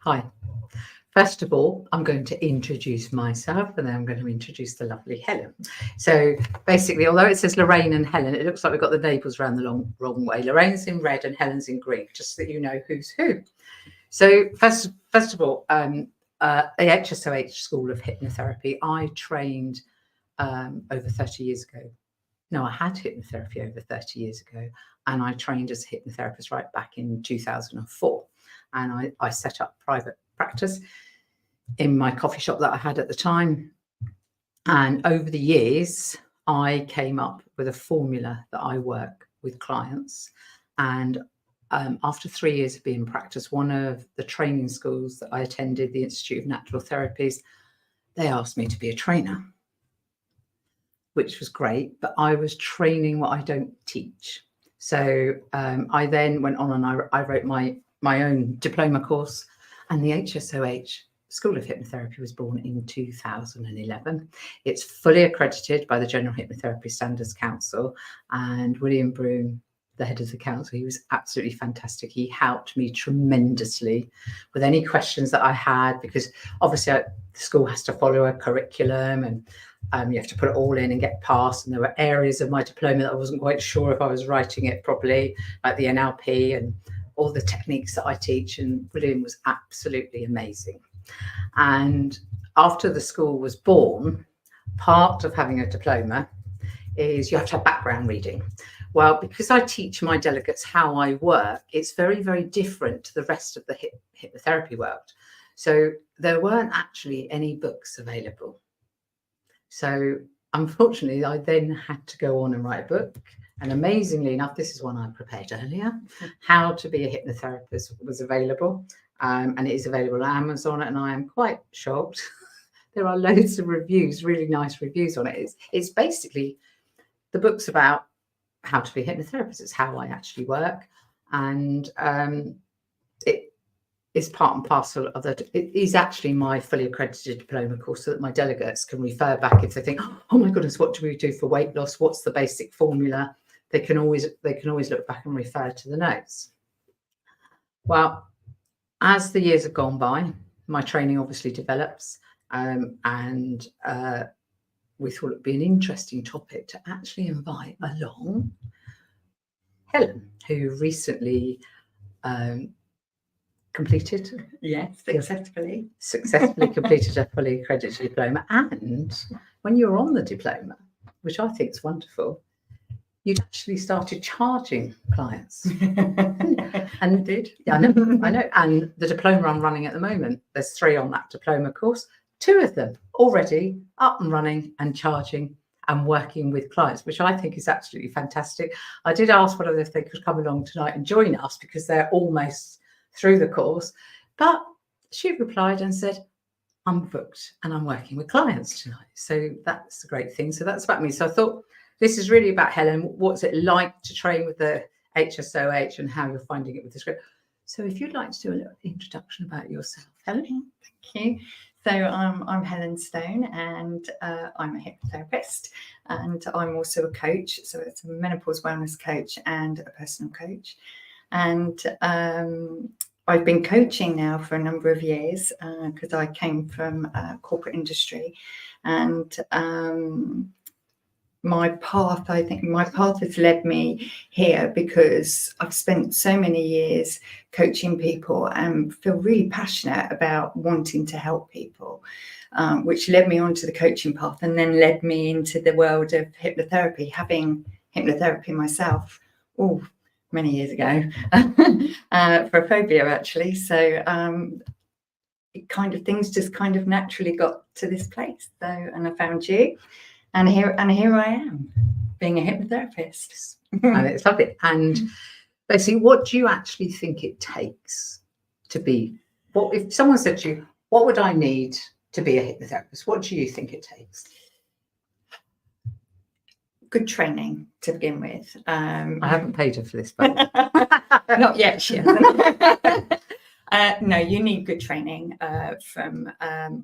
Hi. First of all, I'm going to introduce myself and then I'm going to introduce the lovely Helen. So basically, although it says Lorraine and Helen, it looks like we've got the labels around the wrong way. Lorraine's in red and Helen's in green, just so that you know who's who. So first of all, the HSOH School of Hypnotherapy, I trained over 30 years ago. No, I had hypnotherapy over 30 years ago, and I trained as a hypnotherapist right back in 2004. And I set up private practice in my coffee shop that I had at the time. And over the years, I came up with a formula that I work with clients. And after 3 years of being in practice, one of the training schools that I attended, the Institute of Natural Therapies, they asked me to be a trainer, which was great, but I was training what I don't teach. So I then went on and I wrote my own diploma course, and the HSOH School of Hypnotherapy was born in 2011. It's fully accredited by the General Hypnotherapy Standards Council, and William Broome, the head of the council, he was absolutely fantastic. He helped me tremendously with any questions that I had, because obviously the school has to follow a curriculum and you have to put it all in and get passed. And there were areas of my diploma that I wasn't quite sure if I was writing it properly, like the NLP and all the techniques that I teach. And William was absolutely amazing. And after the school was born, part of having a diploma is you have to have background reading. Well, because I teach my delegates how I work, it's very, very different to the rest of the hypnotherapy world. So there weren't actually any books available. So unfortunately, I then had to go on and write a book. And amazingly enough, this is one I prepared earlier. How to be a hypnotherapist was available. And it is available on Amazon. And I am quite shocked. There are loads of reviews, really nice reviews on it. It's basically, the book's about how to be a hypnotherapist. It's how I actually work. And it is part and parcel of that. It is actually my fully accredited diploma course, so that my delegates can refer back if they think, oh my goodness, what do we do for weight loss? What's the basic formula? They can always look back and refer to the notes. Well, as the years have gone by, my training obviously develops, and we thought it'd be an interesting topic to actually invite along Helen, who recently completed, successfully completed a fully accredited diploma. And when you were on the diploma, which I think is wonderful, you'd actually started charging clients. And did. Yeah, I know. And the diploma I'm running at the moment, there's 3 on that diploma course. 2 of them already up and running and charging and working with clients, which I think is absolutely fantastic. I did ask whether if they could come along tonight and join us, because they're almost through the course, but she replied and said, I'm booked and I'm working with clients tonight. So that's a great thing. So that's about me. So I thought this is really about Helen. What's it like to train with the HSOH and how you're finding it with the script? So if you'd like to do a little introduction about yourself, Helen. Thank you. So I'm Helen Stone, and I'm a hypnotherapist, and I'm also a coach. So it's a menopause wellness coach and a personal coach. And I've been coaching now for a number of years because I came from corporate industry, and my path has led me here because I've spent so many years coaching people and feel really passionate about wanting to help people, which led me onto the coaching path and then led me into the world of hypnotherapy, having hypnotherapy myself many years ago for a phobia, actually. So things just kind of naturally got to this place. So, and I found you. And here I am, being a hypnotherapist. And it's lovely. And basically, what do you actually think it takes to be? What if someone said to you, what would I need to be a hypnotherapist? What do you think it takes? Good training to begin with. I haven't paid her for this, but not yet, she hasn't. No, you need good training from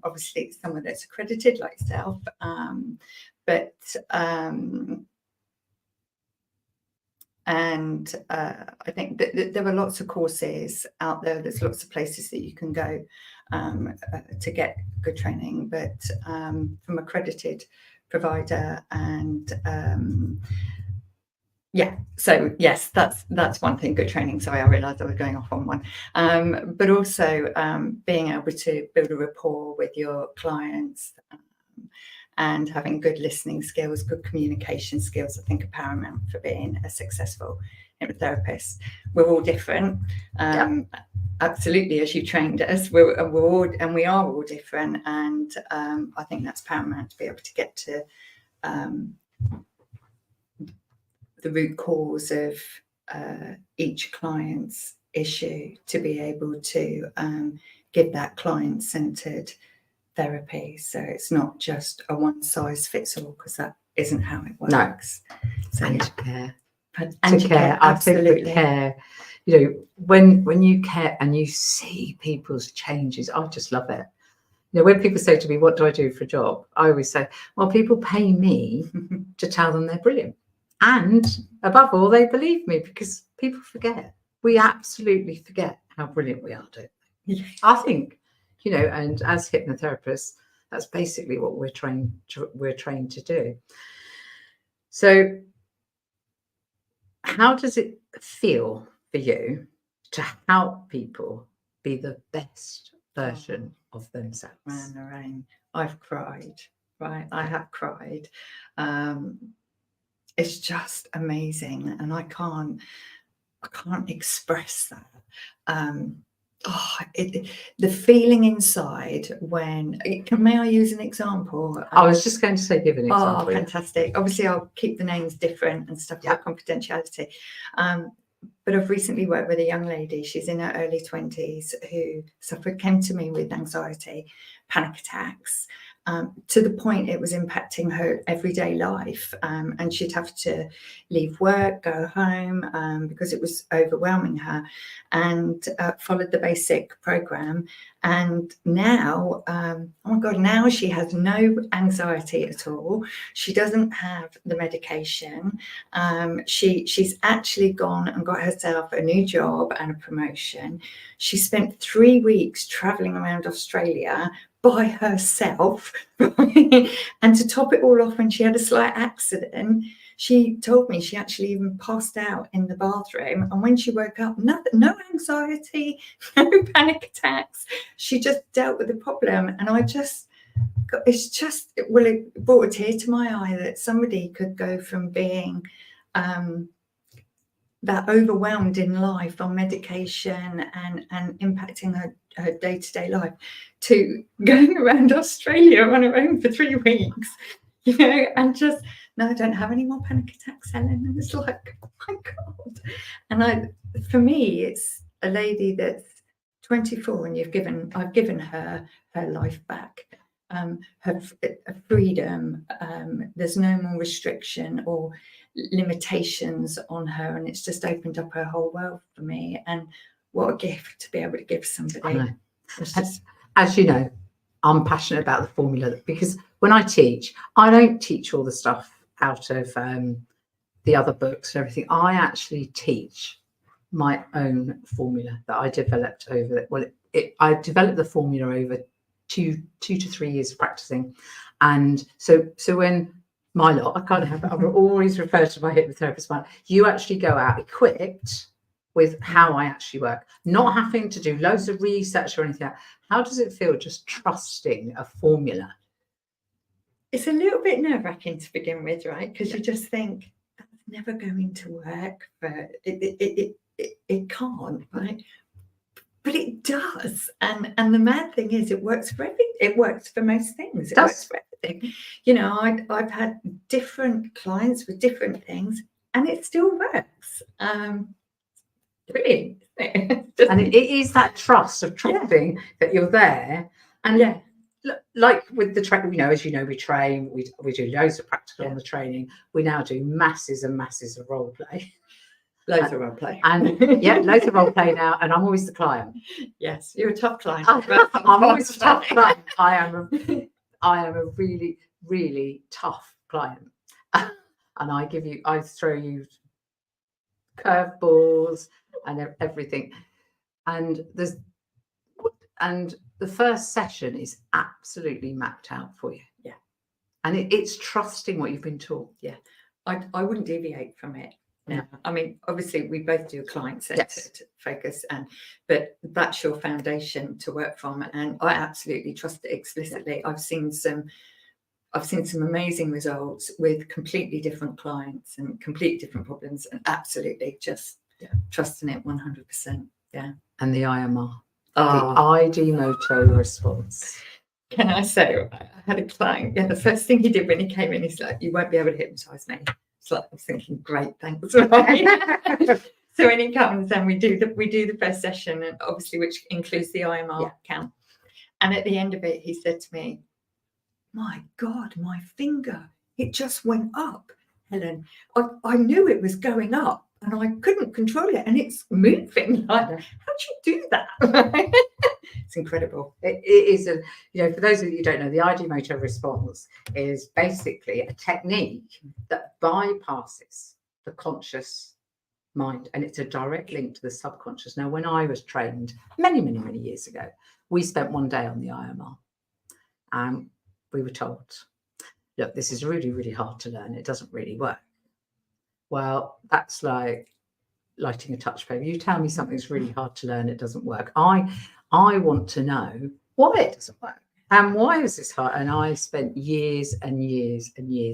obviously someone that's accredited like yourself. But And I think that there are lots of courses out there. There's lots of places that you can go to get good training, but from accredited provider. And yeah, so yes, that's one thing, good training. Sorry, I realised I was going off on one. But also being able to build a rapport with your clients, and having good listening skills, good communication skills, I think are paramount for being a successful hypnotherapist. We're all different. Absolutely, as you trained us, we are all different, and I think that's paramount to be able to get to the root cause of each client's issue, to be able to give that client-centered therapy. So it's not just a one size fits all, because that isn't how it works. No. So And yeah. to care. And to care, absolutely. I think that care, you know, when you care and you see people's changes, I just love it. You know, when people say to me, what do I do for a job? I always say, well, people pay me to tell them they're brilliant. And above all, they believe me, because people forget. We absolutely forget how brilliant we are, don't we? I think, you know, and as hypnotherapists, that's basically what we're trained to do. So how does it feel for you to help people be the best version of themselves? Man, Lorraine, I've cried, right? I have cried. It's just amazing, and I can't express that. The feeling inside when, may I use an example? I was just going to say, give an example. Oh, fantastic. Obviously, I'll keep the names different and stuff, for confidentiality. But I've recently worked with a young lady, she's in her early 20s, who came to me with anxiety, panic attacks, to the point it was impacting her everyday life. And she'd have to leave work, go home, because it was overwhelming her, and followed the basic program. And now, oh my God, now she has no anxiety at all. She doesn't have the medication. She's actually gone and got herself a new job and a promotion. She spent 3 weeks traveling around Australia by herself. And to top it all off, when she had a slight accident, she told me she actually even passed out in the bathroom. And when she woke up, no anxiety, no panic attacks. She just dealt with the problem. And it brought a tear to my eye that somebody could go from being that overwhelmed in life on medication and impacting her day-to-day life, to going around Australia on her own for 3 weeks, you know, and just, no, I don't have any more panic attacks, Helen. And it's like, oh my God. And for me, it's a lady that's 24, and I've given her life back, her freedom. There's no more restriction or limitations on her, and it's just opened up her whole world for me. And what a gift to be able to give somebody. As you know, I'm passionate about the formula, because when I teach, I don't teach all the stuff out of the other books and everything. I actually teach my own formula that I developed I developed the formula over two to 3 years of practicing. And so when my lot, I can't have it, I always refer to my hypnotherapist mind, you actually go out equipped with how I actually work, not having to do loads of research or anything. How does it feel just trusting a formula? It's a little bit nerve-wracking to begin with, right? Because you just think, that's never going to work, but it can't, right? But it does. And the mad thing is, it works for everything. It works for most things. It works for everything. You know, I've had different clients with different things, and it still works. Brilliant. And it is that trust of trusting that you're there. And like with the training, you know, as you know, we train, we do loads of practical on the training. We now do masses and masses of role play. Loads of role play. And loads of role play now. And I'm always the client. Yes, you're a tough client. I'm always a tough client. I am a really, really tough client. And I throw you curveballs and everything. And the first session is absolutely mapped out for you. Yeah. And it's trusting what you've been taught. Yeah. I wouldn't deviate from it. No. I mean, obviously we both do client-centered focus, but that's your foundation to work from, and I absolutely trust it explicitly. Yeah. I've seen some amazing results with completely different clients and completely different problems, and absolutely just trusting it 100%. Yeah. And the IMR, the ID motor response. Can I say, I had a client, the first thing he did when he came in, he's like, "You won't be able to hypnotise me." So I was thinking, great, thanks. So when he comes and we do the first session, and obviously which includes the IMR count. And at the end of it, he said to me, "My God, my finger, it just went up, Helen. I knew it was going up and I couldn't control it, and it's moving. Like, how'd you do that?" It's incredible. It is for those of you who don't know, the ID motor response is basically a technique that bypasses the conscious mind, and it's a direct link to the subconscious. Now, when I was trained many years ago, we spent one day on the IMR, and we were told, look, this is really hard to learn. It doesn't really work. Well, that's like lighting a touch paper. You tell me something's really hard to learn, it doesn't work. I want to know why it doesn't work and why is this hard. And I spent years and years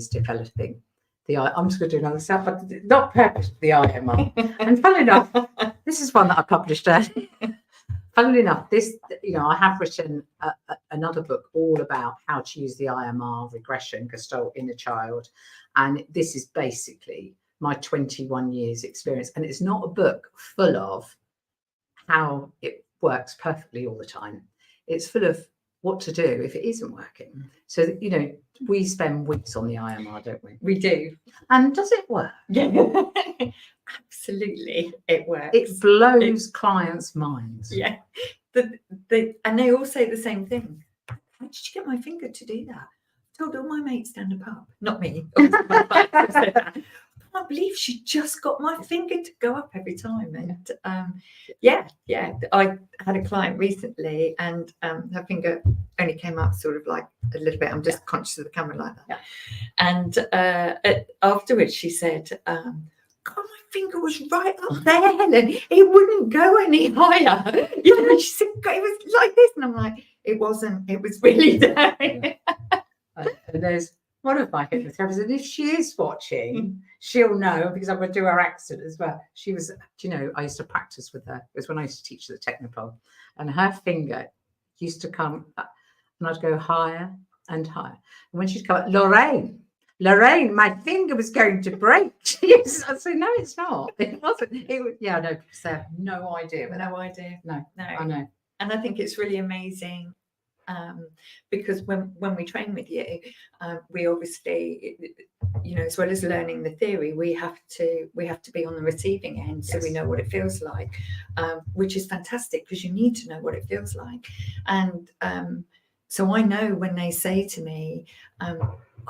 developing I'm just going to do another stuff, but not perfect, the IMR. And funnily enough, this is one that I published earlier. Funnily enough, I have written another book all about how to use the IMR, regression, Gestalt, inner child. And this is basically my 21 years experience. And it's not a book full of how it works perfectly all the time. It's full of what to do if it isn't working. So, we spend weeks on the IMR, don't we? We do. And does it work? Yeah. Absolutely, it works. It blows clients' minds. Yeah. And they all say the same thing. How did you get my finger to do that? I told all my mates down the pub. Not me. I can't believe she just got my finger to go up every time. And I had a client recently, and her finger only came up sort of like a little bit. I'm just conscious of the camera like that. Yeah. And afterwards she said, "God, my finger was right up there, Helen. It wouldn't go any higher." She said, "It was like this," and I'm like, "It wasn't. It was really there." And there's one of my hypnotherapists, and if she is watching, she'll know, because I'm going to do her accent as well. She was, I used to practice with her. It was when I used to teach at the Technopole, and her finger used to come up, and I'd go higher and higher. And when she'd come up, Lorraine, my finger was going to break. Yes, I'd say, no, it's not. It wasn't. It was, no, because they have no idea. No idea. No, I know. And I think it's really amazing. Because when we train with you, we obviously, as well as learning the theory, we have to be on the receiving end, so we know what it feels like, which is fantastic, because you need to know what it feels like. And so I know when they say to me,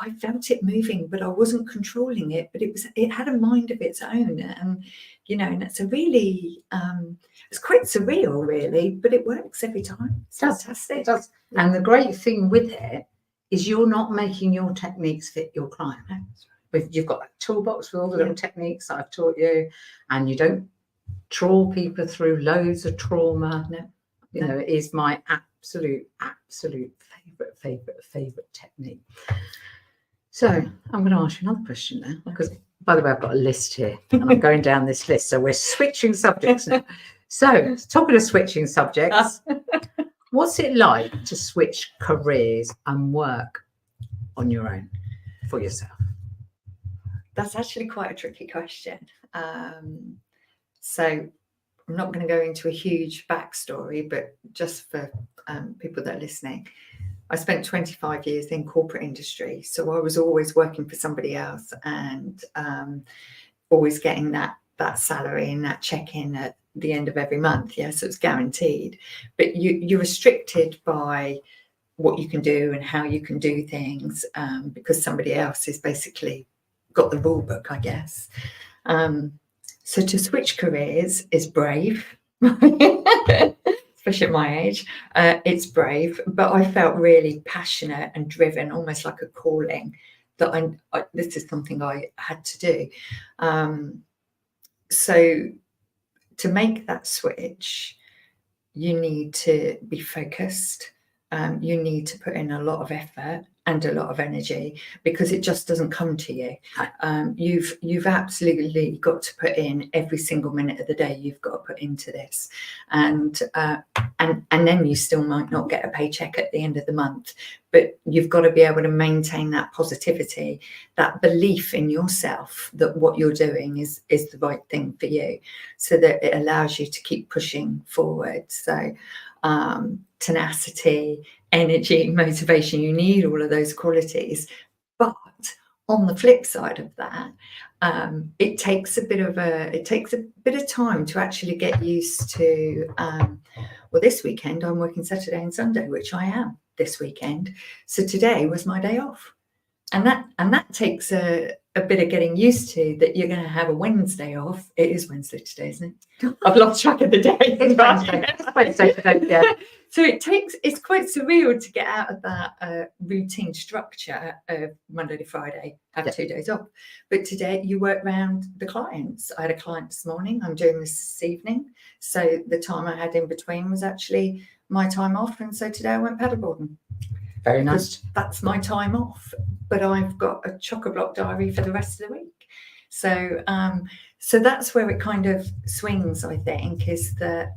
I felt it moving, but I wasn't controlling it, but it had a mind of its own, and and it's a really it's quite surreal, really, but it works every time. It's fantastic. It does. And the great thing with it is you're not making your techniques fit your client. You've got a toolbox with all the little techniques that I've taught you, and you don't trawl people through loads of trauma. No. It is my absolute favorite technique. So I'm going to ask you another question now, because, by the way, I've got a list here and I'm going down this list. So we're switching subjects now. So talking of switching subjects, what's it like to switch careers and work on your own for yourself? That's actually quite a tricky question. So I'm not going to go into a huge backstory, but just for people that are listening, I spent 25 years in corporate industry. So I was always working for somebody else, and always getting that salary and that check-in at the end of every month. So it's guaranteed. But you're restricted by what you can do and how you can do things, because somebody else has basically got the rule book, I guess. So to switch careers is brave, especially at my age. It's brave, but I felt really passionate and driven, almost like a calling, that this is something I had to do. So to make that switch, you need to be focused. You need to put in a lot of effort and a lot of energy, because it just doesn't come to you. You've absolutely got to put in every single minute of the day. You've got to put into this, and then you still might not get a paycheck at the end of the month, but you've got to be able to maintain that positivity, that belief in yourself that what you're doing is the right thing for you, so that it allows you to keep pushing forward. So tenacity, energy, motivation, you need all of those qualities. But on the flip side of that, it takes a bit of time to actually get used to, well, this weekend I'm working Saturday and Sunday, which I am this weekend. So today was my day off. And that takes a bit of getting used to, that you're going to have a Wednesday off. It is Wednesday today, isn't it? I've lost track of the day. It's Wednesday. It's Wednesday today, yeah. So it's quite surreal to get out of that routine structure of Monday to Friday, have 2 days off. But today you work around the clients. I had a client this morning. I'm doing this evening. So the time I had in between was actually my time off. And so today I went paddleboarding. Very nice. That's my time off, but I've got a chock-a-block diary for the rest of the week. So that's where it kind of swings, I think, is that,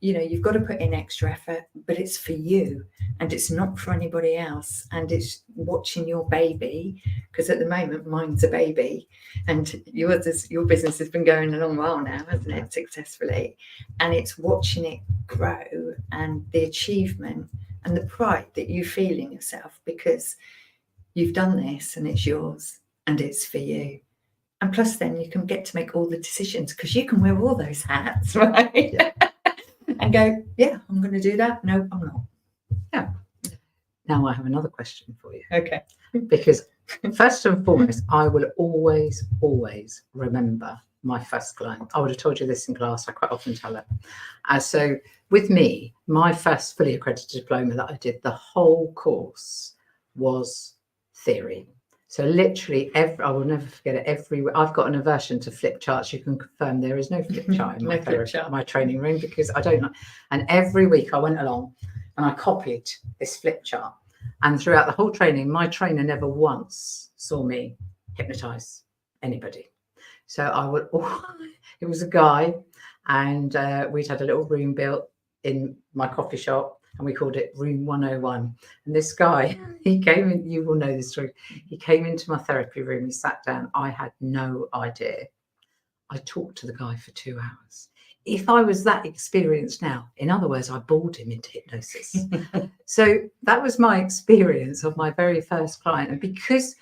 you've got to put in extra effort, but it's for you and it's not for anybody else. And it's watching your baby, because at the moment mine's a baby, and your business has been going a long while now, hasn't it, successfully? And it's watching it grow, and the achievement and the pride that you feel in yourself, because you've done this and it's yours and it's for you. And plus then you can get to make all the decisions, because you can wear all those hats, right? And go, yeah, I'm going to do that. No, I'm not. Yeah. Now I have another question for you. Okay. Because first and foremost, I will always, always remember my first client. I would have told you this in class. I quite often tell it. So with me, my first fully accredited diploma that I did, the whole course was theory. So literally I will never forget it. I've got an aversion to flip charts. You can confirm there is no flip chart in my training room, because I don't know. And every week I went along and I copied this flip chart. And throughout the whole training, my trainer never once saw me hypnotize anybody. So it was a guy, and we'd had a little room built in my coffee shop, and we called it Room 101. And this guy, he came in, you will know this story. He came into my therapy room, he sat down. I had no idea. I talked to the guy for 2 hours. If I was that experienced now, in other words, I bored him into hypnosis. So that was my experience of my very first client. And because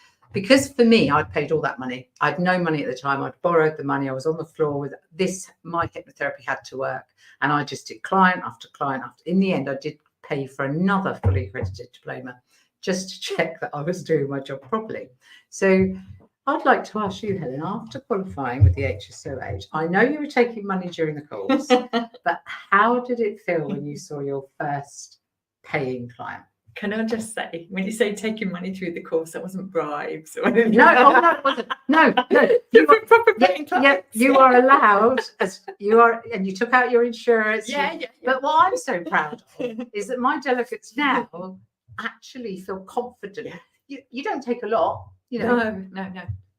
for me, I'd paid all that money. I had no money at the time. I'd borrowed the money. I was on the floor with this. My hypnotherapy had to work. And I just did client after client after. In the end, I did pay for another fully accredited diploma just to check that I was doing my job properly. So I'd like to ask you, Helen, after qualifying with the HSOH, I know you were taking money during the course, but how did it feel when you saw your first paying client? Can I just say, when you say taking money through the course, that wasn't bribes or anything? No, it wasn't. No. You are allowed, as you are, and you took out your insurance. Yeah. But what I'm so proud of is that my delegates now actually feel confident. You don't take a lot, No.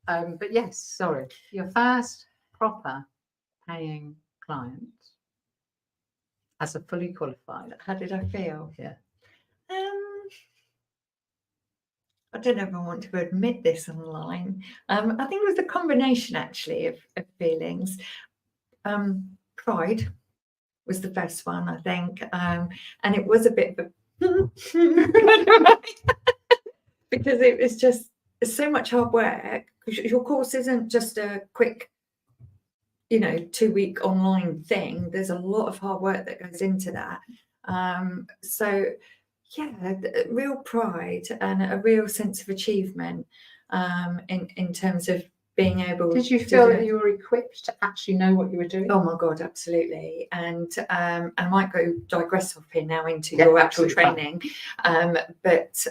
But yes, sorry, your first proper paying client as a fully qualified. How did I feel? Yeah. I don't know if I want to admit this online. I think it was a combination actually of feelings. Pride was the first one, I think, and it was a bit of a because it was just so much hard work. Your course isn't just a quick 2-week online thing. There's a lot of hard work that goes into that. So yeah, real pride and a real sense of achievement in terms of being able Did you to feel do that you were equipped to actually know what you were doing? Oh my God, absolutely. And I might digress off here now into Yeah, your actual absolutely training. But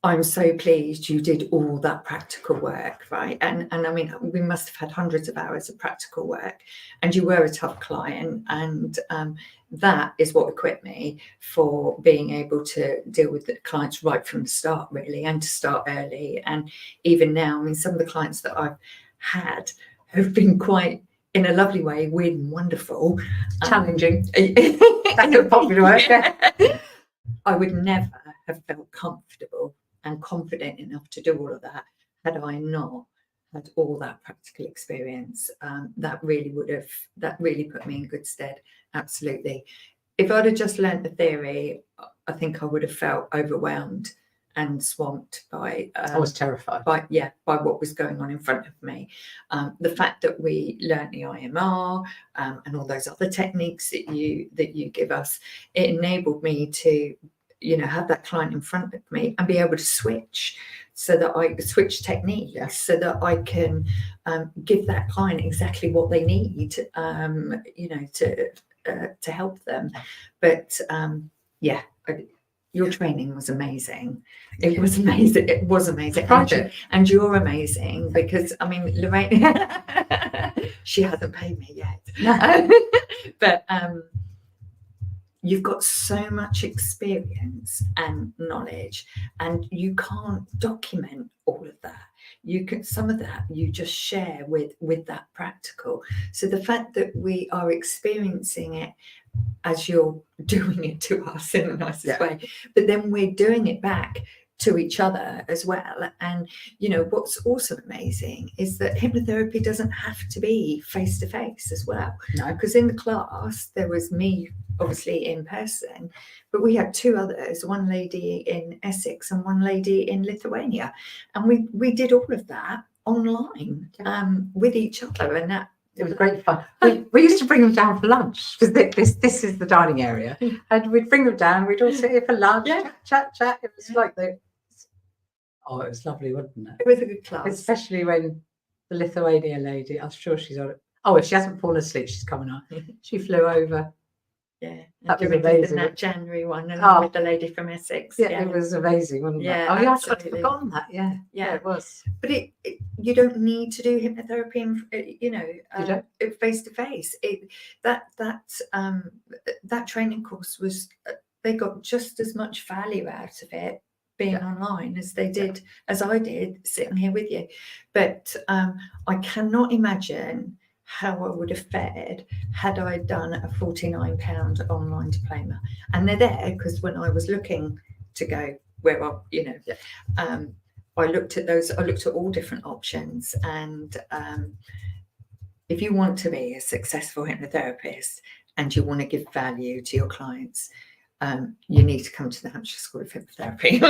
I'm so pleased you did all that practical work, right? And I mean, we must have had hundreds of hours of practical work, and you were a tough client, and that is what equipped me for being able to deal with the clients right from the start, really, and to start early. And even now, I mean, some of the clients that I've had have been quite, in a lovely way, weird and wonderful, Challenging. That's a popular word. I would never have felt comfortable and confident enough to do all of that had I not had all that practical experience. That really put me in good stead. Absolutely. If I'd have just learnt the theory, I think I would have felt overwhelmed and swamped by I was terrified by what was going on in front of me. The fact that we learnt the IMR and all those other techniques that you give us, it enabled me to have that client in front of me and be able to switch, so that I switch techniques, so that I can give that client exactly what they need, to help them. But your training was amazing. It was amazing. It was amazing. And you're amazing, because I mean, Lorraine, she hasn't paid me yet, but you've got so much experience and knowledge, and you can't document all of that. You can, some of that you just share with that practical. So the fact that we are experiencing it as you're doing it to us in the nicest way, but then we're doing it back to each other as well. And what's also amazing is that hypnotherapy doesn't have to be face to face as well. No, because in the class there was me, obviously in person, but we had two others, one lady in Essex and one lady in Lithuania, and we did all of that online with each other, and that it was great fun. We used to bring them down for lunch, because this is the dining area, and we'd bring them down. We'd all sit here for lunch, chat. It was like it was lovely, wasn't it? It was a good class, especially when the Lithuania lady, I'm sure she's on it. Oh, if she hasn't fallen asleep, she's coming on. She flew over. Yeah, that was amazing. That January one, and with the lady from Essex. Yeah, it was amazing, wasn't it? Yeah, oh, yeah, I'd forgotten that. Yeah, it was. But you don't need to do hypnotherapy, face to face. That training course was. They got just as much value out of it being online as they did, as I did sitting here with you. But I cannot imagine how I would have fared had I done a £49 online diploma. And they're there because when I was looking to go where I looked at those. I looked at all different options, and if you want to be a successful hypnotherapist and you want to give value to your clients, you need to come to the Hampshire School of Hypnotherapy.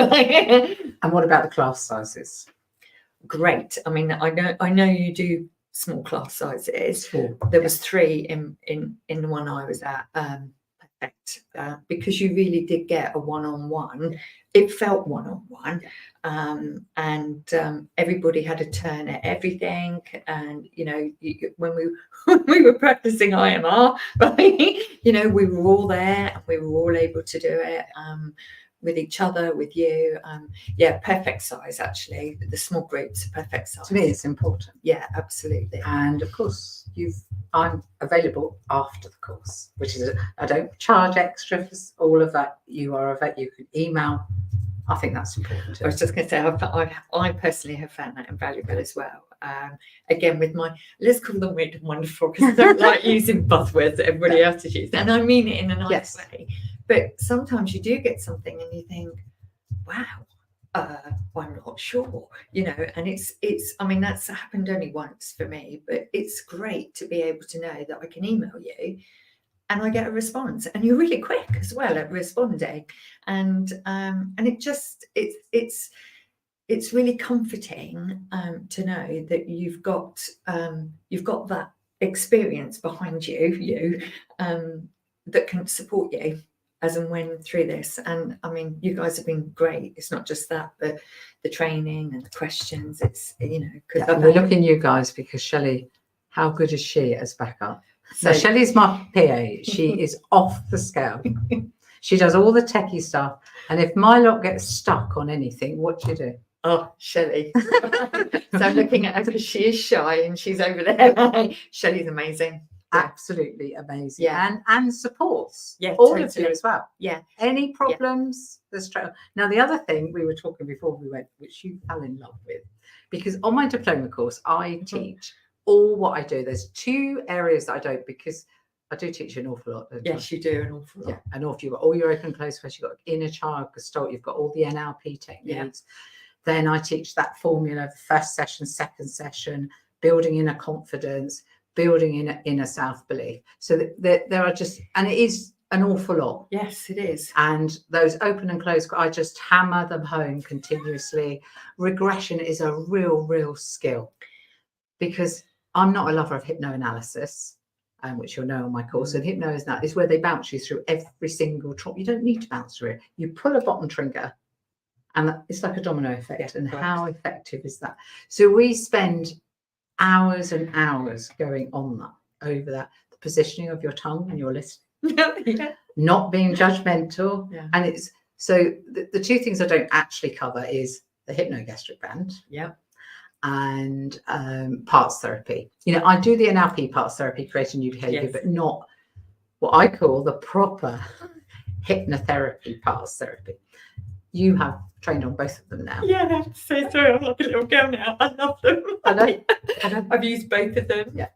And what about the class sizes? Great. I mean, I know you do small class sizes. There was 3 in the one I was at. Perfect, because you really did get a one-on-one. It felt one-on-one, and everybody had a turn at everything. And when we were practicing IMR, right, we were all there and we were all able to do it with each other, with you. Perfect size, actually. The small groups are perfect size. To me, it's important. Yeah, absolutely. And of course, I'm available after the course, which is I don't charge extra for all of that. You can email. I think that's important too. I was just going to say, I personally have found that invaluable as well. Again, with my, let's call them weird and wonderful, because I don't like using buzzwords that everybody else is using, and I mean it in a nice way. But sometimes you do get something and you think, wow, I'm not sure, and it's I mean, that's happened only once for me, but it's great to be able to know that I can email you and I get a response, and you're really quick as well at responding, and it's really comforting to know that you've got that experience behind you that can support you. as and when through this. And I mean, you guys have been great. It's not just that, but the training and the questions. It's, you know, because we're looking you guys, because Shelley, how good is she as backup? So Shelley's my PA. She is off the scale. She does all the techie stuff. And if my lot gets stuck on anything, what do you do? Oh, Shelley. So I'm looking at her because she is shy and she's over there. Shelley's amazing. Yeah. Absolutely amazing. Yeah. And supports all of you as well. Yeah. Any problems, the straight. Now, the other thing we were talking before we went, which you fell in love with, because on my diploma course, I teach all what I do. There's 2 areas that I don't, because I do teach an awful lot. Yes, you do an awful lot. Yeah, an awful. You've got all your open close questions, you've got inner child gestalt, you've got all the NLP techniques. Yeah. Then I teach that formula, first session, second session, building inner confidence, building inner self-belief. So there are just, and it is an awful lot. Yes, it is. And those open and close, I just hammer them home continuously. Regression is a real skill, because I'm not a lover of hypnoanalysis, which you'll know on my course. And hypno is where they bounce you through every single trauma. You don't need to bounce through it. You pull a bottom trigger, and it's like a domino effect. Yeah, and how effective is that? So we spend hours and hours going on that, over that, the positioning of your tongue when you're listening, not being judgmental. Yeah. And it's so the 2 things I don't actually cover is the hypnogastric band. Yeah. And parts therapy. You know, I do the NLP parts therapy, creating new behavior, but not what I call the proper hypnotherapy parts therapy. You have trained on both of them now. Yeah, that's so sorry. I'm like a little girl now. I love them. I know. I've used both of them. Yeah.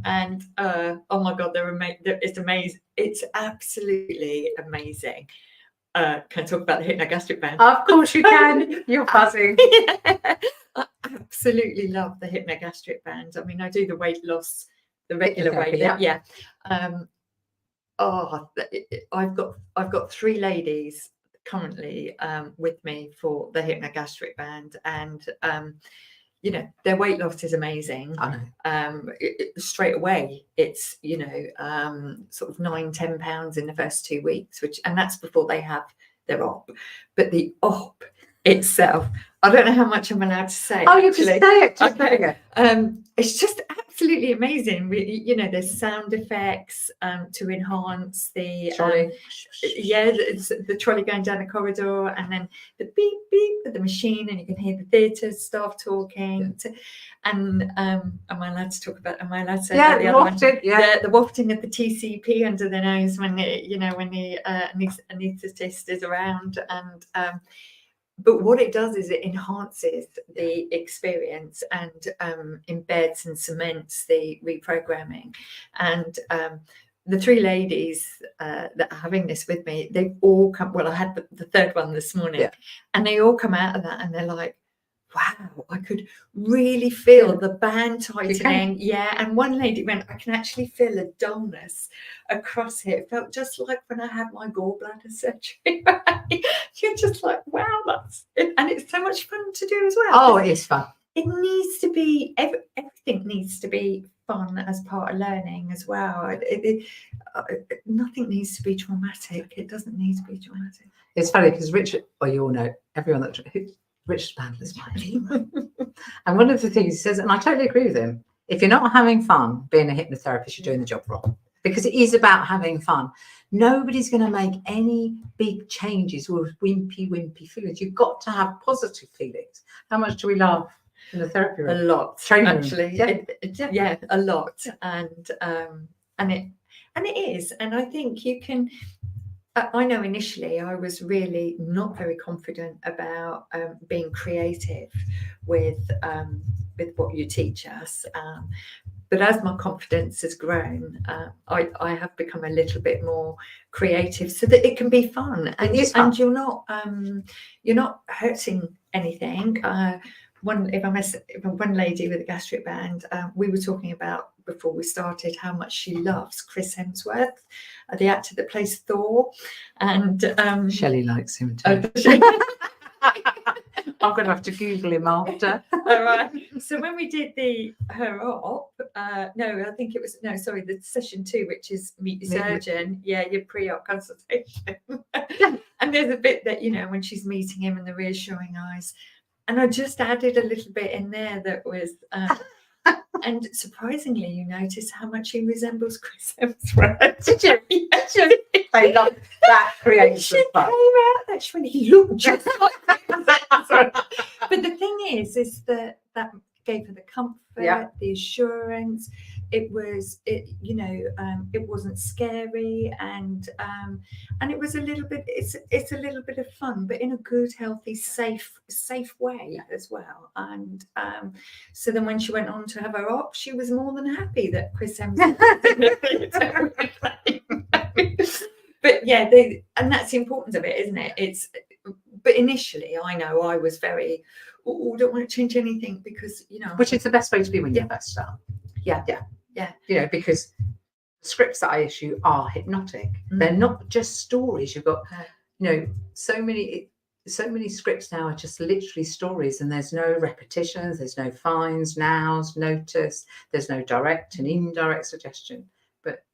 And oh my God, they're amazing. It's amazing. It's absolutely amazing. Can I talk about the hypnogastric band? Of course you can. You're buzzing. Yeah. I absolutely love the hypnogastric band. I mean, I do the weight loss, the regular weight. Yeah. I've got 3 ladies currently with me for the hypnogastric band, and you know, their weight loss is amazing. I know. Straight away, it's, you know, sort of 9-10 pounds in the first 2 weeks, and that's before they have their op. But the op itself, I don't know how much I'm allowed to say. Oh, you can say it. Okay. It's just absolutely amazing. You know, there's sound effects to enhance the trolley. It's the trolley going down the corridor, and then the beep beep of the machine, and you can hear the theatre staff talking. And am I allowed to talk about? Am I allowed to say about the other one? The wafting of the TCP under the nose when the anaesthetist is around, and but what it does is it enhances the experience and embeds and cements the reprogramming. And the 3 ladies that are having this with me, they've all come. Well, I had the 3rd one this morning, and they all come out of that and they're like, wow, I could really feel the band tightening. Yeah. And one lady went, I can actually feel a dullness across here. It felt just like when I had my gallbladder surgery. You're just like, wow, that's it. And it's so much fun to do as well. Oh, it is fun. It needs to be, everything needs to be fun as part of learning as well. Nothing needs to be traumatic. It doesn't need to be traumatic. It's funny because Richard, well, you all know, everyone that Richard Bandler's my hero. And one of the things he says, and I totally agree with him, if you're not having fun being a hypnotherapist, you're doing the job wrong, because it is about having fun. Nobody's going to make any big changes with wimpy feelings. You've got to have positive feelings. How much do we laugh in the therapy room? A lot, training actually. Yeah, a lot. And it is. And I think you can. I know initially I was really not very confident about being creative with what you teach us. But as my confidence has grown, I have become a little bit more creative so that it can be fun. And you're not hurting anything. One lady with a gastric band, we were talking about before we started how much she loves Chris Hemsworth, the actor that plays Thor, and Shelley likes him too. I'm going to have to Google him after. All right. So when we did her op, the session 2, which is meet your surgeon, your pre-op consultation. And there's a bit that, when she's meeting him and the reassuring eyes, and I just added a little bit in there that was, and surprisingly, you notice how much he resembles Chris Hemsworth. Did you? I love that creation. She came out that when he looked just like Hemsworth. But the thing is that gave her the comfort, the assurance. It wasn't scary, and it was a little bit. It's a little bit of fun, but in a good, healthy, safe way as well. And so then when she went on to have her op, she was more than happy that Chris Hemsworth. But yeah, and that's the importance of it, isn't it? But initially, I know I was very, don't want to change anything because, Which is the best way to be when you first start. Yeah. Because the scripts that I issue are hypnotic. They're not just stories. You've got, so many scripts now are just literally stories, and there's no repetitions, there's no fines, nows, notice, there's no direct and indirect suggestion. But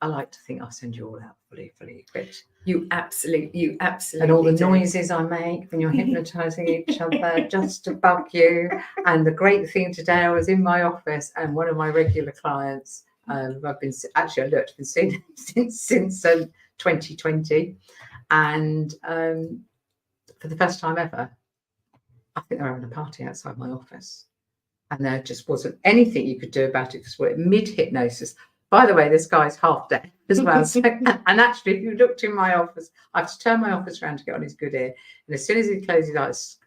I like to think I'll send you all out fully equipped. You absolutely. And all the noises I make when you're hypnotizing each other just to bug you. And the great thing today, I was in my office and one of my regular clients, I've been seeing since 2020. And for the first time ever, I think they were having a party outside my office. And there just wasn't anything you could do about it because we're mid-hypnosis. By the way, this guy's half dead as well. So, and actually, if you looked in my office, I have to turn my office around to get on his good ear. And as soon as he closes his eyes,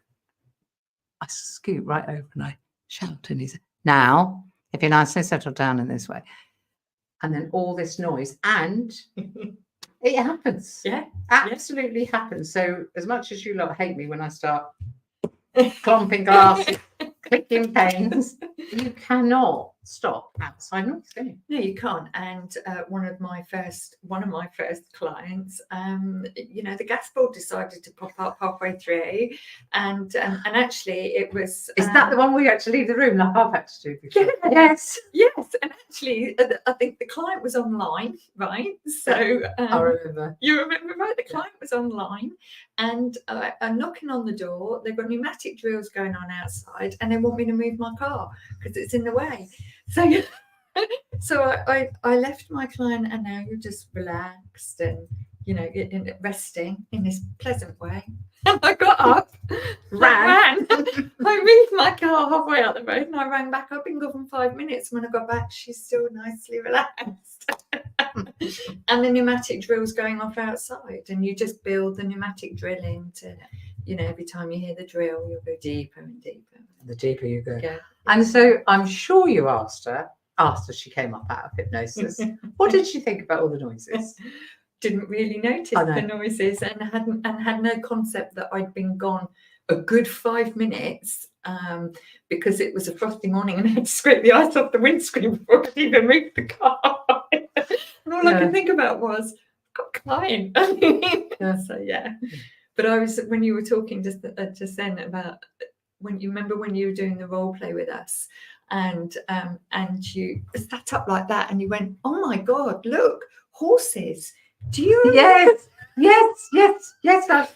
I scoot right over and I shout in his ear, "Now, if you're nicely settled down in this way." And then all this noise, and it happens. Yeah. Absolutely happens. So as much as you lot hate me when I start clomping glasses, clicking pens, you cannot stop outside noise. No, you can't. And one of my first clients, the gas board decided to pop up halfway through, and actually it was. Is that the one where you had to leave the room like I've had to do before? Yes. And actually, I think the client was online, right? So I remember. You remember, right? The client was online, and I'm knocking on the door. They've got pneumatic drills going on outside, and they want me to move my car because it's in the way. So I left my client, and now you're just relaxed and resting in this pleasant way. And I got up, ran. I moved my car halfway out the road, and I ran back up in 5 minutes. When I got back, she's still nicely relaxed. And the pneumatic drill's going off outside, and you just build the pneumatic drill into, every time you hear the drill, you'll go deeper and deeper. The deeper you go. Yeah. And so I'm sure you asked her after she came up out of hypnosis, what did she think about all the noises? Didn't really notice the noises, and had no concept that I'd been gone a good 5 minutes because it was a frosty morning and I had to scrape the ice off the windscreen before I could even move the car. And all I could think about was, I've got a client. So But I was, when you were talking just then about when you were doing the role play with us, and you sat up like that and you went, "Oh my God, look, horses." Do you remember? Yes, I've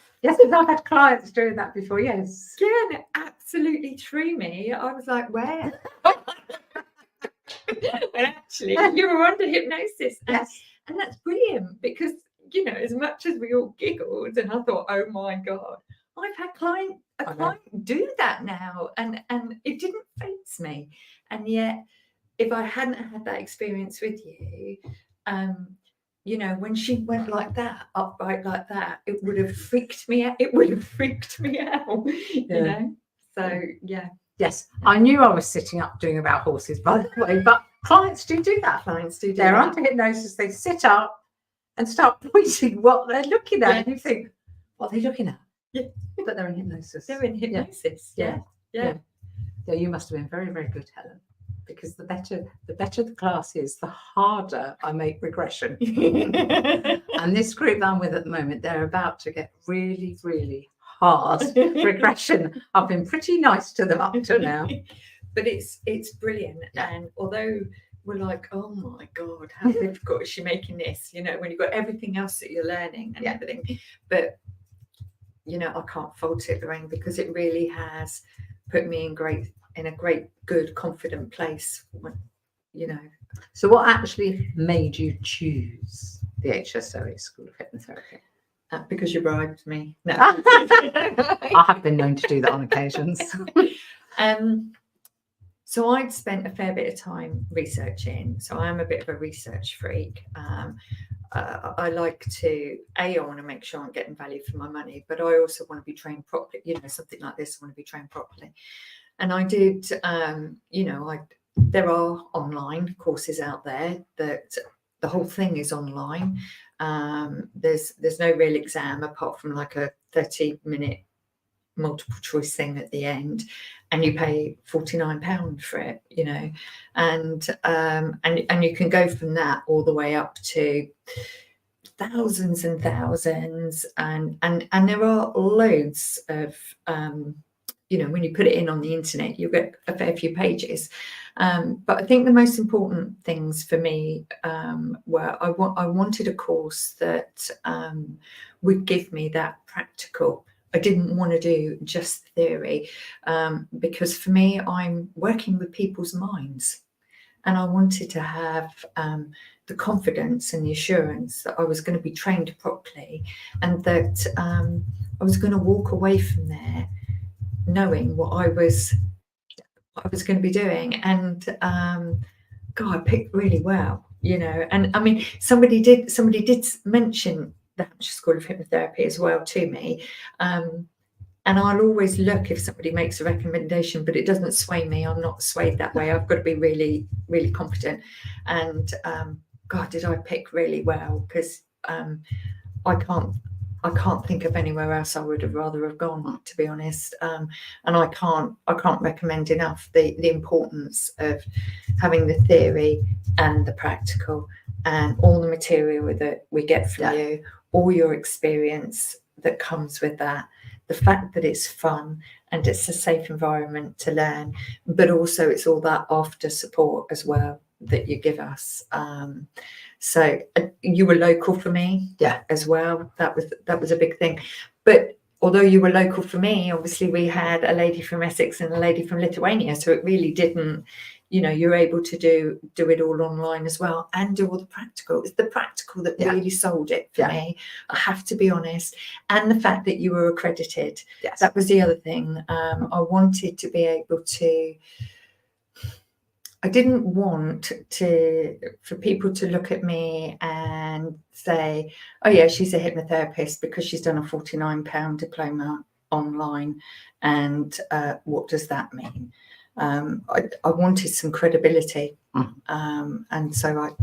had clients doing that before, yes. Yeah, and it absolutely threw me. I was like, where? And actually, you were under hypnosis. Yes. And that's brilliant because, as much as we all giggled and I thought, oh my God, I've had a client do that now. And it didn't faze me. And yet, if I hadn't had that experience with you, when she went like that, upright like that, it would have freaked me out. You know? So, yeah. Yes, I knew I was sitting up doing about horses, by the way, but clients do that. They're under hypnosis, they sit up and start pointing what they're looking at. And you think, what are they looking at? Yeah. But they're in hypnosis. They're in hypnosis. Yeah. Yeah, you must have been very, very good, Helen, because the better the class is, the harder I make regression. And this group that I'm with at the moment, they're about to get really, really past regression. I've been pretty nice to them up to now. But it's brilliant. And although we're like, oh my God, how difficult is she making this? You know, when you've got everything else that you're learning and everything. But, you know, I can't fault it, Lorraine, because it really has put me in a great, good, confident place. You know. So what actually made you choose the HSOH School of Hypnotherapy? Because you bribed me. No. I have been known to do that on occasions. So I'd spent a fair bit of time researching. So I'm a bit of a research freak. I like to, I want to make sure I'm getting value for my money, but I also want to be trained properly. You know, something like this, I want to be trained properly. And I did, you know, there are online courses out there that the whole thing is online. There's no real exam apart from like a 30-minute multiple choice thing at the end, and you pay £49 for it, you know, and you can go from that all the way up to thousands and thousands, and there are loads of you know, when you put it in on the internet, you'll get a fair few pages. But I think the most important things for me were I wanted a course that would give me that practical. I didn't want to do just theory because for me, I'm working with people's minds, and I wanted to have the confidence and the assurance that I was going to be trained properly, and that I was going to walk away from there knowing what I was going to be doing. And God, I picked really well, you know. And I mean, somebody did mention the Hampshire School of Hypnotherapy as well to me, and I'll always look if somebody makes a recommendation, but it doesn't sway me. I'm not swayed that way. I've got to be really, really competent. And God, did I pick really well, because I can't think of anywhere else I would have rather have gone, to be honest. And I can't recommend enough the importance of having the theory and the practical, and all the material that we get from you, all your experience that comes with that, the fact that it's fun and it's a safe environment to learn, but also it's all that after support as well that you give us. So you were local for me, as well. That was a big thing. But although you were local for me, obviously we had a lady from Essex and a lady from Lithuania, so it really didn't, you know, you're able to do it all online as well, and do all the practical. It's the practical that really sold it for me, I have to be honest. And the fact that you were accredited, that was the other thing. I wanted to be able to, I didn't want for people to look at me and say, oh yeah, she's a hypnotherapist because she's done a £49 diploma online, and what does that mean? I wanted some credibility, and so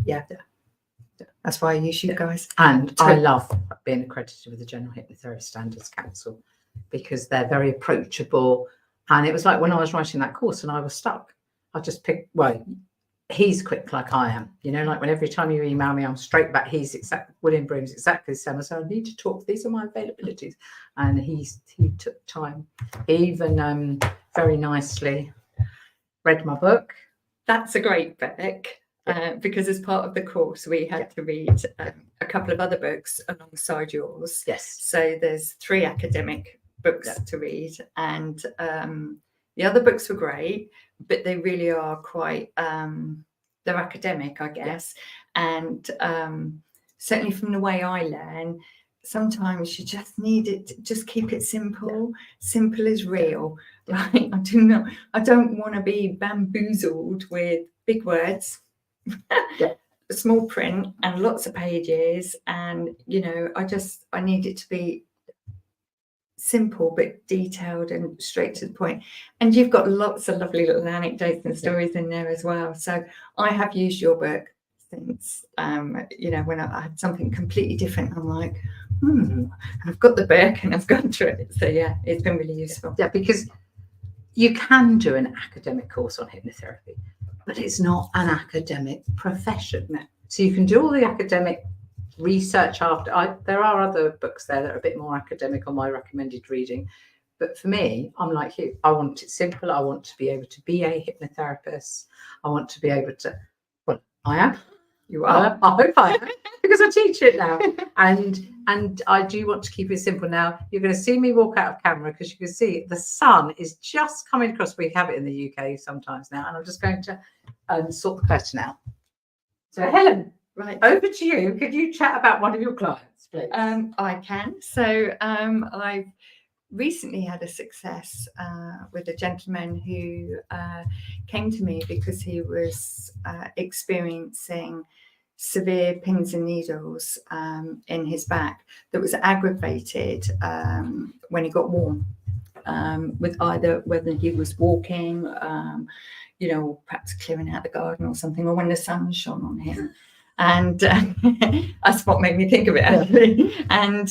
that's why I use you guys. And I love being accredited with the General Hypnotherapy Standards Council, because they're very approachable. And it was like when I was writing that course and I was stuck, I just picked, well, he's quick like I am, you know, like when every time you email me, I'm straight back. William Broom's exactly the same. I said, I need to talk. These are my availabilities. And he took time. He even very nicely read my book. That's a great book, because as part of the course, we had to read a couple of other books alongside yours. Yes. So there's 3 academic books to read, and the other books were great, but they really are quite, they're academic, I guess. And certainly from the way I learn, sometimes you just need it to just keep it simple. Simple is real. Right? I don't want to be bamboozled with big words, small print and lots of pages. And, you know, I need it to be simple but detailed and straight to the point. And you've got lots of lovely little anecdotes and stories in there as well. So I have used your book since, you know, when I had something completely different, I'm like, I've got the book and I've gone through it. So yeah, it's been really useful. Yeah, because you can do an academic course on hypnotherapy, but it's not an academic profession. No. So you can do all the academic research after. There are other books there that are a bit more academic on my recommended reading. But for me, I'm like you. I want it simple. I want to be able to be a hypnotherapist. I want to be able to, well, I am. You are. I hope I am, because I teach it now. And I do want to keep it simple. Now, you're going to see me walk out of camera because you can see the sun is just coming across. We have it in the UK sometimes now. And I'm just going to sort the curtain out. So, Helen, Right. over to you. Could you chat about one of your clients, please? I can. So I've recently had a success with a gentleman who came to me because he was experiencing severe pins and needles in his back that was aggravated when he got warm, with either whether he was walking, perhaps clearing out the garden or something, or when the sun shone on him. And that's what made me think of it, actually. And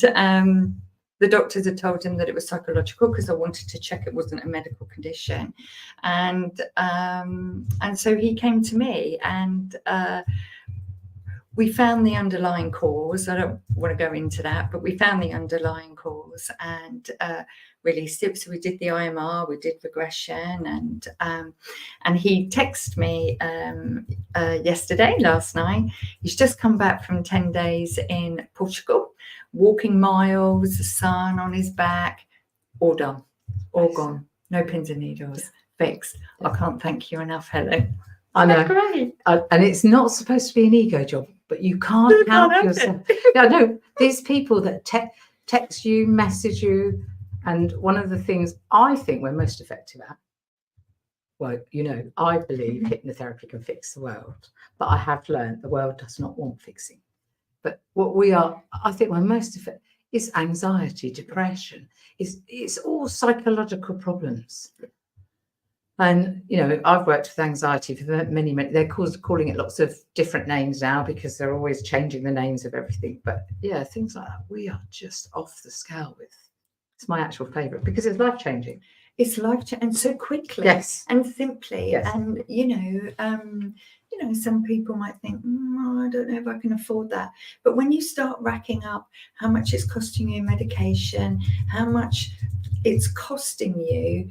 the doctors had told him that it was psychological because I wanted to check it wasn't a medical condition. And so he came to me, and we found the underlying cause. I don't want to go into that, but we found the underlying cause and released it. So we did the IMR, we did regression, and he texted me last night. He's just come back from 10 days in Portugal, walking miles, the sun on his back, all done, all gone, no pins and needles, fixed. I can't thank you enough, Helen. I know. Great. And it's not supposed to be an ego job, but you can't help yourself. Yeah, I know. These people that text you, message you, and one of the things I think we're most effective at, well, I believe hypnotherapy can fix the world, but I have learned the world does not want fixing. But what I think we're most effective is anxiety, depression. It's all psychological problems. And, I've worked with anxiety for many, they're calling it lots of different names now because they're always changing the names of everything. But yeah, things like that, we are just off the scale with. It's my actual favourite because it's life-changing. It's life-changing, and so quickly. Yes. And simply. Yes. And, some people might think, I don't know if I can afford that. But when you start racking up how much it's costing you medication, how much it's costing you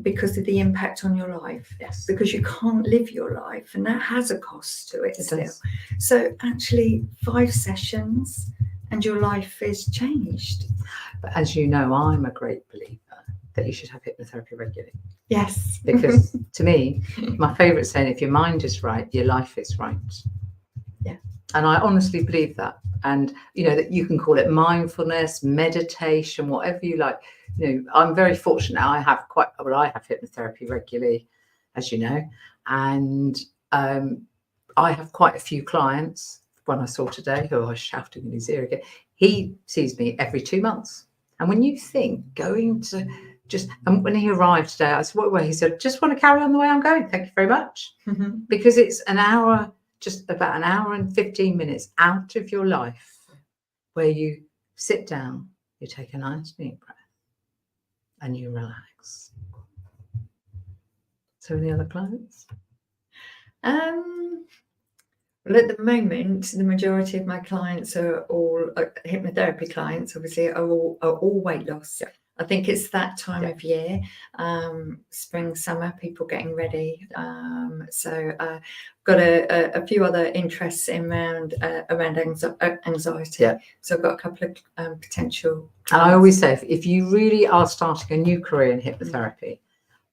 because of the impact on your life, yes, because you can't live your life, and that has a cost to it still. Does. So actually 5 sessions and your life is changed. But as you know, I'm a great believer that you should have hypnotherapy regularly. Yes. Because to me, my favourite saying, if your mind is right, your life is right. Yeah. And I honestly believe that. And, that you can call it mindfulness, meditation, whatever you like. I'm very fortunate now. I have hypnotherapy regularly, as you know. And I have quite a few clients. One I saw today, who I was shouting in his ear again, he sees me every 2 months. And when you think going to and when he arrived today, I said, what? He said, just want to carry on the way I'm going. Thank you very much. Mm-hmm. Because it's just about an hour and 15 minutes out of your life where you sit down, you take a nice deep breath, and you relax. So any other clients? Well, at the moment, the majority of my clients are all hypnotherapy clients. Obviously, are all weight loss. Yeah. I think it's that time of year, spring, summer, people getting ready. So got a few other interests around anxiety. Yeah. So I've got a couple of potential. And I always say, if you really are starting a new career in hypnotherapy,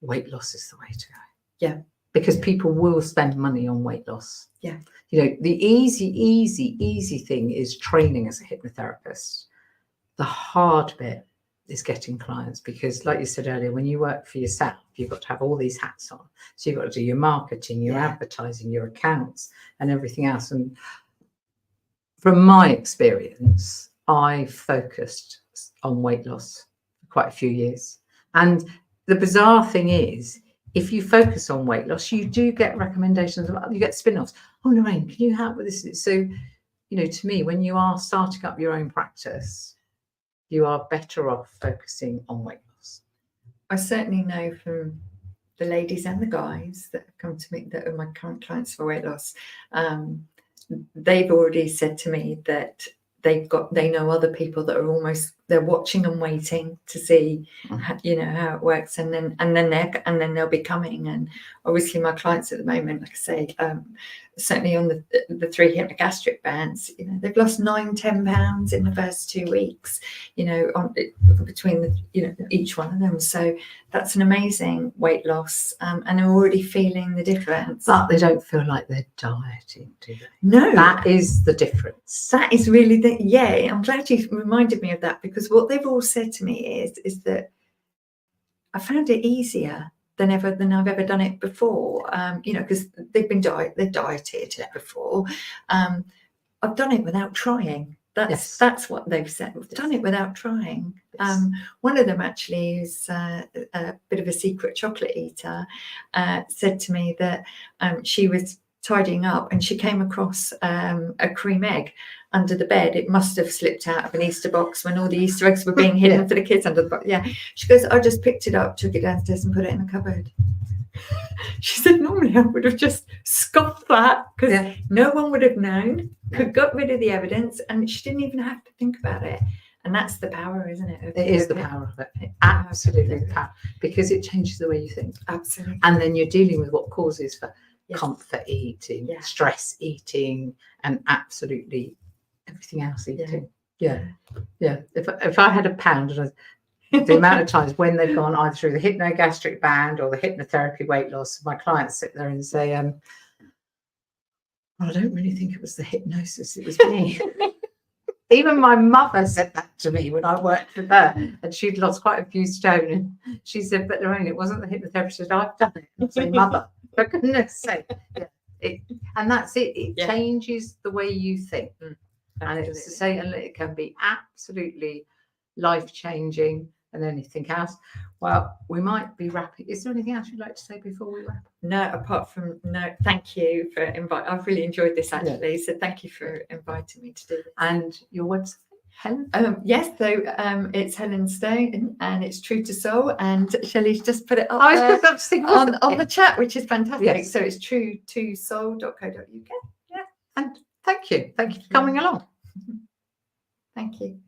weight loss is the way to go. Yeah. Because people will spend money on weight loss. Yeah. The easy thing is training as a hypnotherapist. The hard bit is getting clients, because like you said earlier, when you work for yourself, you've got to have all these hats on. So you've got to do your marketing, your advertising, your accounts, and everything else. And from my experience, I focused on weight loss for quite a few years. And the bizarre thing is, if you focus on weight loss, you do get recommendations. You get spin-offs. Oh, Lorraine, can you help with this? So, to me, when you are starting up your own practice, you are better off focusing on weight loss. I certainly know from the ladies and the guys that have come to me that are my current clients for weight loss, they've already said to me that they know other people that are they're watching and waiting to see how it works, and then they'll be coming. And obviously my clients at the moment, like I say, certainly on the 3 hypnogastric bands, they've lost 9-10 pounds in the first 2 weeks, between each one of them. So that's an amazing weight loss, and they're already feeling the difference. But they don't feel like they're dieting, do they? No, that is the difference. That is really I'm glad you reminded me of that, because what they've all said to me is that I found it easier than I've ever done it before. Because they've dieted before. I've done it without trying. That's what they've said. We've done it without trying. Yes. One of them actually is a bit of a secret chocolate eater. Said to me that she was tidying up and she came across a cream egg under the bed. It must have slipped out of an Easter box when all the Easter eggs were being hidden for the kids under the box. Yeah, she goes, I just picked it up, took it downstairs and put it in the cupboard. She said, normally I would have just scoffed that, because no one would have known, got rid of the evidence, and she didn't even have to think about it. And that's the power, isn't it? It is the power of it. Absolutely the power, because it changes the way you think. Absolutely. And then you're dealing with what causes for comfort eating, stress eating, and absolutely everything else eating. Yeah. If I had a pound, the amount of times when they've gone either through the hypnogastric band or the hypnotherapy weight loss, my clients sit there and say, well, I don't really think it was the hypnosis, it was me. Even my mother said that to me when I worked with her, and she'd lost quite a few stone, and she said, but Lorraine, it wasn't the hypnotherapist, I've done it. And I say, mother, for goodness sake. And that's it. It changes the way you think. And it's to say, and it can be absolutely life-changing. And anything else? Well, we might be wrapping. Is there anything else you'd like to say before we wrap? No, apart from thank you for inviting. I've really enjoyed this actually. So thank you for inviting me to do this. And your website, Helen? Yes, so it's Helen Stone, and it's True to Soul. And Shelley's just put it up on the chat, which is fantastic. Yes. So it's true2soul.co.uk. Yeah, and thank you for coming along. Thank you.